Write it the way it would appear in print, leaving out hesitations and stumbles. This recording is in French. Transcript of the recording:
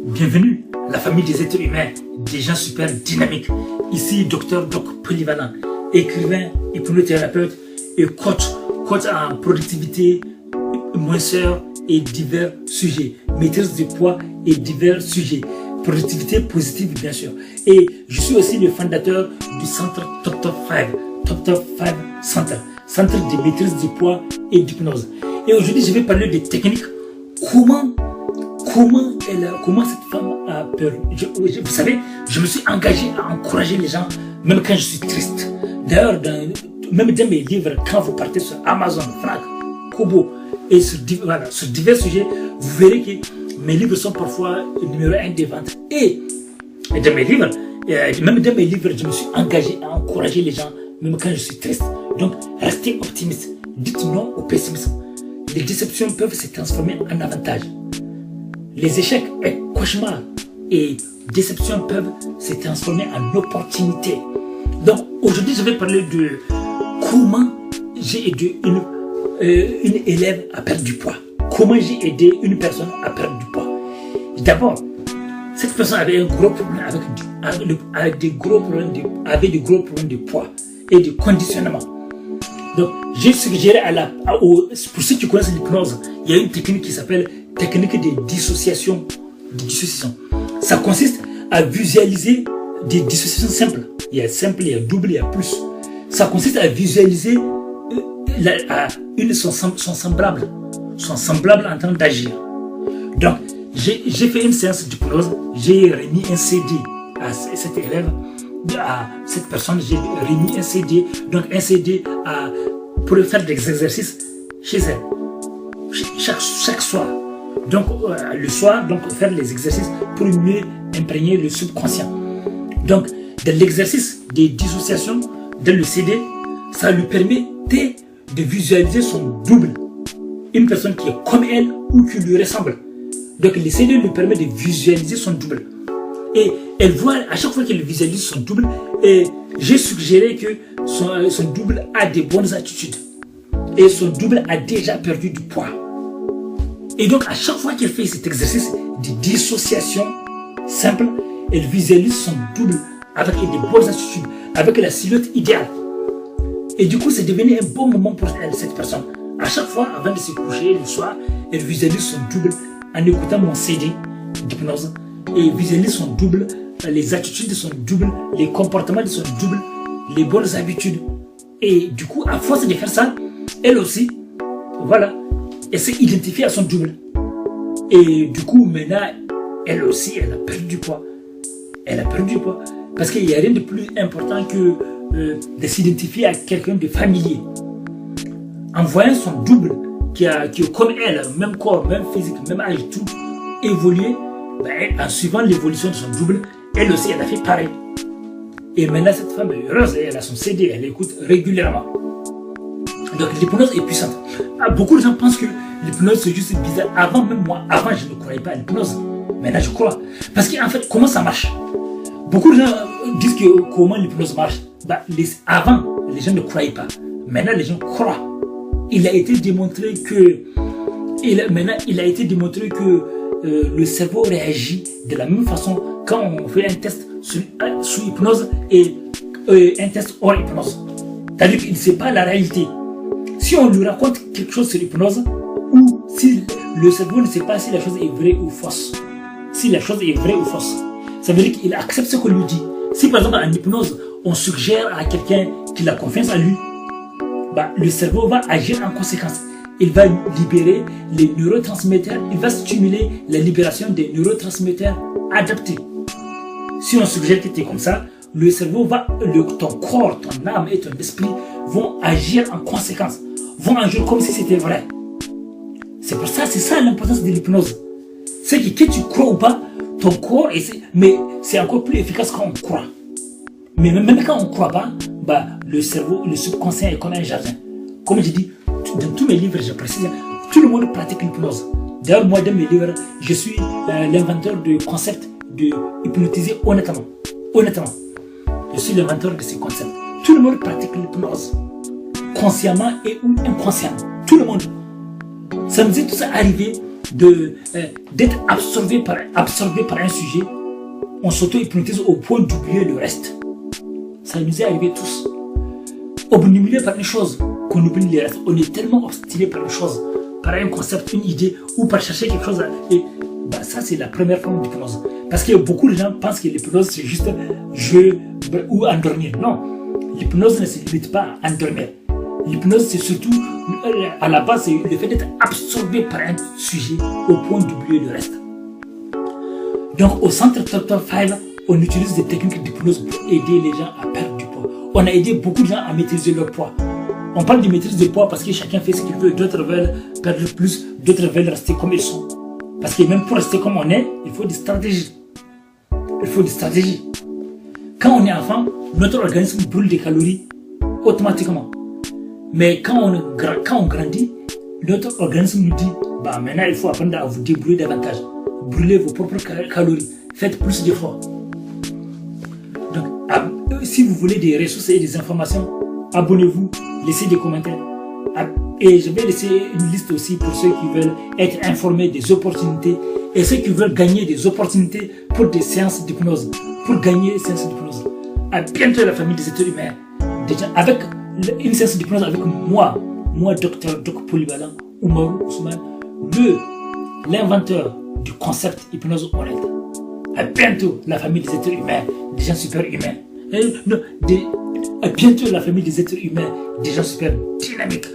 Bienvenue à la famille des êtres humains, des gens super dynamiques. Ici, Dr Doc Polyvalent, écrivain, hypnothérapeute et coach en productivité, minceur et divers sujets, maîtrise du poids et divers sujets, productivité positive bien sûr. Et je suis aussi le fondateur du centre Top 5 Center, centre de maîtrise du poids et d'hypnose. Et aujourd'hui, je vais parler des techniques. Comment cette femme a peur. Vous savez, je me suis engagé à encourager les gens, même quand je suis triste. D'ailleurs, même dans mes livres, quand vous partez sur Amazon, Franck, Kobo, et sur divers sujets, vous verrez que mes livres sont parfois numéro 1 des ventes. Et dans mes livres, je me suis engagé à encourager les gens, même quand je suis triste. Donc, restez optimiste. Dites non au pessimisme. Les déceptions peuvent se transformer en avantages. Les échecs et cauchemars et déceptions peuvent se transformer en opportunités. Donc aujourd'hui, je vais parler de comment j'ai aidé une élève à perdre du poids. Comment j'ai aidé une personne à perdre du poids. D'abord, cette personne avait un gros problème avec des gros problèmes de poids et de conditionnement. Donc, j'ai suggéré pour ceux qui connaissent l'hypnose, il y a une technique qui s'appelle technique de dissociation. Ça consiste à visualiser des dissociations simples. Il y a simple, il y a double, il y a plus. Ça consiste à visualiser son semblable en train d'agir. Donc, j'ai fait une séance d'hypnose, j'ai remis un CD à cet élève, à cette personne, j'ai remis un CD, donc un CD pour faire des exercices chez elle, chaque soir. Donc le soir, faire les exercices pour mieux imprégner le subconscient. Donc dans l'exercice des dissociations dans le CD, ça lui permet de visualiser son double, une personne qui est comme elle ou qui lui ressemble. Donc le CD lui permet de visualiser son double. Et elle voit, à chaque fois qu'elle visualise son double, et j'ai suggéré que son double a des bonnes attitudes. Et son double a déjà perdu du poids. Et donc, à chaque fois qu'elle fait cet exercice de dissociation simple, elle visualise son double avec des bonnes attitudes, avec la silhouette idéale. Et du coup, c'est devenu un bon moment pour elle, cette personne. À chaque fois, avant de se coucher le soir, elle visualise son double en écoutant mon CD d'hypnose. Et visualise son double, les attitudes de son double, les comportements de son double, les bonnes habitudes. Et du coup, à force de faire ça, elle aussi, voilà, elle s'est identifiée à son double. Et du coup, maintenant, elle aussi, elle a perdu du poids. Elle a perdu du poids. Parce qu'il n'y a rien de plus important que de s'identifier à quelqu'un de familier. En voyant son double, qui est comme elle, même corps, même physique, même âge, tout, évoluer, en suivant l'évolution de son double, elle aussi, elle a fait pareil. Et maintenant, cette femme est heureuse, elle a son CD, elle écoute régulièrement. Donc l'hypnose est puissante. Beaucoup de gens pensent que l'hypnose c'est juste bizarre. Avant, même moi, je ne croyais pas à l'hypnose. Maintenant je crois. Parce qu'en fait, comment ça marche? Beaucoup de gens disent que comment l'hypnose marche. Avant, les gens ne croyaient pas. Maintenant, les gens croient. Il a été démontré que le cerveau réagit de la même façon quand on fait un test sous hypnose et un test hors hypnose. C'est-à-dire qu'il ne sait pas la réalité. Si on lui raconte quelque chose sur l'hypnose, ou si le cerveau ne sait pas si la chose est vraie ou fausse, ça veut dire qu'il accepte ce qu'on lui dit. Si par exemple en hypnose, on suggère à quelqu'un qu'il a confiance en lui, le cerveau va agir en conséquence. Il va libérer les neurotransmetteurs, il va stimuler la libération des neurotransmetteurs adaptés. Si on suggère que tu es comme ça, le cerveau ton corps, ton âme et ton esprit vont agir en conséquence, vont agir comme si c'était vrai. C'est ça l'importance de l'hypnose. C'est que tu crois ou pas, ton corps, mais c'est encore plus efficace quand on croit. Mais même quand on ne croit pas, le cerveau, le subconscient est comme un jardin. Comme je dis, dans tous mes livres, je précise, tout le monde pratique l'hypnose. D'ailleurs, moi, dans mes livres, je suis l'inventeur du concept de hypnotiser honnêtement. Je suis l'inventeur de ces concepts. Tout le monde pratique l'hypnose. Consciemment et ou inconsciemment. Tout le monde. Ça nous est tous arrivé d'être absorbé par un sujet, on s'auto-hypnotise au point d'oublier le reste. Ça nous est arrivé tous. Obnubilé par une chose, qu'on oublie le reste. On est tellement obstiné par une chose, par un concept, une idée, ou par chercher quelque chose. Et ça, c'est la première forme d'hypnose. Parce que beaucoup de gens pensent que l'hypnose, c'est juste jouer ou endormir. Non, l'hypnose ne se limite pas à endormir. L'hypnose, c'est surtout, à la base, c'est le fait d'être absorbé par un sujet au point d'oublier le reste. Donc, au centre Dr. 5, on utilise des techniques d'hypnose pour aider les gens à perdre du poids. On a aidé beaucoup de gens à maîtriser leur poids. On parle de maîtrise du poids parce que chacun fait ce qu'il veut. D'autres veulent perdre plus, d'autres veulent rester comme ils sont. Parce que même pour rester comme on est, il faut des stratégies. Il faut des stratégies. Quand on est enfant, notre organisme brûle des calories automatiquement. Mais quand on grandit, notre organisme nous dit maintenant il faut apprendre à vous débrouiller davantage. Brûlez vos propres calories. Faites plus d'efforts. Donc, si vous voulez des ressources et des informations, abonnez-vous, laissez des commentaires. Et je vais laisser une liste aussi pour ceux qui veulent être informés des opportunités et ceux qui veulent gagner des opportunités pour des séances d'hypnose. Pour gagner des séances d'hypnose. À bientôt la famille des êtres humains. Déjà, avec une séance d'hypnose avec moi, Dr. Doc Polyvalent, Oumarou Ousmane, l'inventeur du concept hypnose honnête. À bientôt la famille des êtres humains, des gens super humains. À bientôt la famille des êtres humains, des gens super dynamiques.